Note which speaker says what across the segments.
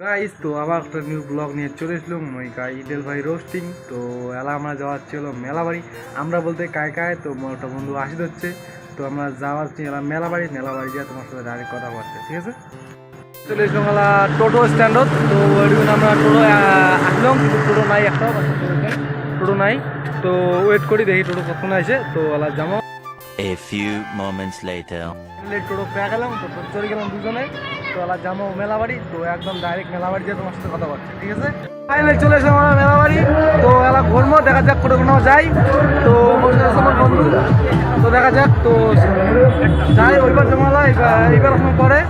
Speaker 1: Guys তো আবার একটা নিউ ব্লগ নিয়ে চলে এসলাম ওই ইডেল ভাই রোস্টিং। তো এলা আমরা যাওয়ার ছিল মেলাবাড়ি, আমরা বলতে কায় কায় তো মোর একটা বন্ধু আসি হচ্ছে। তো আমরা যাওয়ার এলাম মেলাবাড়ি গিয়ে তোমার সাথে ডাইরেক্ট কথা বলছে, ঠিক আছে। চলে এসলাম এলা টোটো স্ট্যান্ডত। তো ওই আমরা টোটো আসলাম কিন্তু টোটো নাই, একটাও টোটো নাই। তো ওয়েট করি দেখি টোটো কখন আসে। তো এলা যাবো।
Speaker 2: A few moments later.
Speaker 1: টোটো পেয়ে গেলাম, তো চলে গেলাম দুজনে। তো এলা যাবো মেলাবাড়ি, তো একদম ডাইরেক্ট মেলাবাড়ি দিয়ে তোমার সাথে কথা বলছে, ঠিক আছে। ফাইনালি চলে এসে আমরা মেলাবাড়ি। তো এলা ঘুরবো, দেখা যাক কোথাও কোনো যাই। তো আমার বন্ধু, তো দেখা যাক। তো যাই ওইবার জমালা এইবার পরে।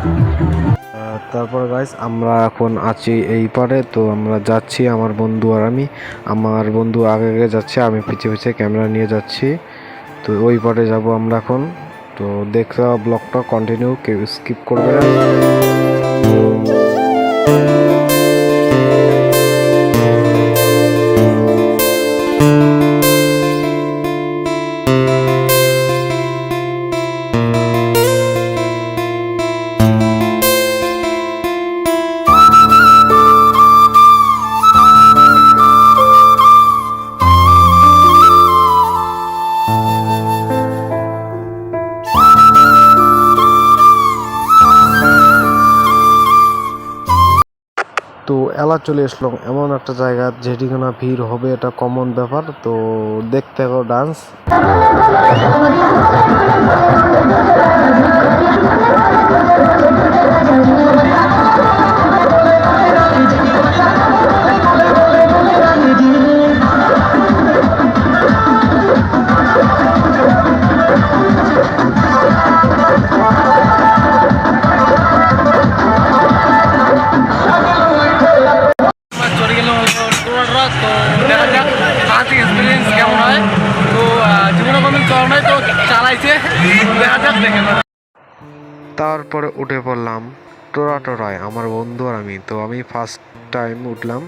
Speaker 3: তারপর গাইস আমরা এখন আছি এই পারে। তো আমরা যাচ্ছি আমার বন্ধু আর আমি। আমার বন্ধু আগে আগে যাচ্ছে, আমি পিছিয়ে পিছিয়ে ক্যামেরা নিয়ে যাচ্ছি। তো ওই পারে যাব আমরা এখন। তো দেখতে ব্লগটা কন্টিনিউ, কেউ স্কিপ করবে না। তো এলা চলে আসলো এমন একটা জায়গা যেটিখানে ভিড় হবে, এটা কমন ব্যাপার। তো দেখতে থাকো ডান্স।
Speaker 1: চলে গেলাম টোটোটা। তো দেখা যাক ফার্স্ট এক্সপিরিয়েন্স কেমন হয়। তো জীবনে কোনো চল নাই, তো চালাইছে, দেখা যাক দেখে।
Speaker 3: তারপরে উঠে পড়লাম টোরায় আমার বন্ধু আর আমি। তো আমি ফার্স্ট টাইম উঠলাম।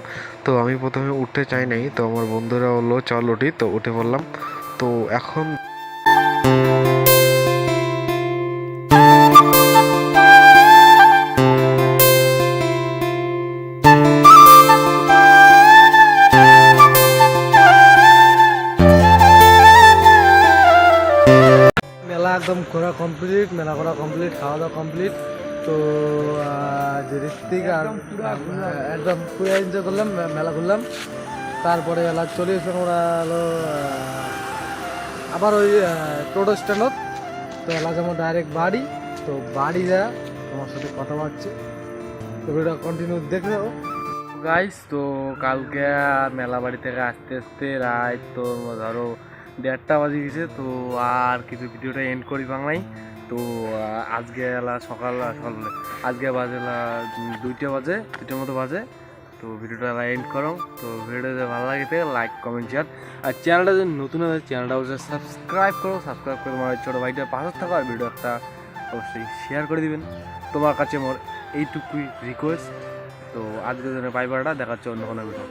Speaker 3: তো আমি প্রথমে উঠতে চাই নাই, তো আমার বন্ধুরা বললো চল উঠি, তো উঠে পড়লাম। তো এখন
Speaker 1: মেলা একদম ঘোরা কমপ্লিট, খাওয়া দাওয়া কমপ্লিট। তো যে ঋত্বিক আর একদম পুরো এনজয় করলাম, মেলা ঘুরলাম। তারপরে এলা চলে এসে আমরা হলো আবার ওই টোটো স্ট্যান্ডত। তো এলা যাবো ডাইরেক্ট বাড়ি। তো বাড়ি যা তোমার সাথে কথা বলছি, তো ভিডিও কন্টিনিউ দেখে যাবো গাইস। তো কালকে মেলা বাড়ি থেকে আসতে আসতে রাত তো ধরো 1:30 বাজে গেছে। তো আর কিছু ভিডিওটা এন্ড করি বাংলাই। তো আজকে এলা সকাল আজকে বাজে 2টার মতো বাজে। তো ভিডিওটা এলা এন্ড করো। তো ভিডিও যদি ভালো লাগে থাকে লাইক কমেন্ট শেয়ার, আর চ্যানেলটা যদি নতুন হয় চ্যানেলটা অবশ্যই সাবস্ক্রাইব করে তোমার ছোটো ভাইটার পাশে থাকো। আর ভিডিও একটা অবশ্যই শেয়ার করে দিবেন। তোমার কাছে মোর এইটুকুই রিকোয়েস্ট। তো আজকের জন্য বাই বাইটা, দেখা হচ্ছে অন্য কোনো ভিডিও।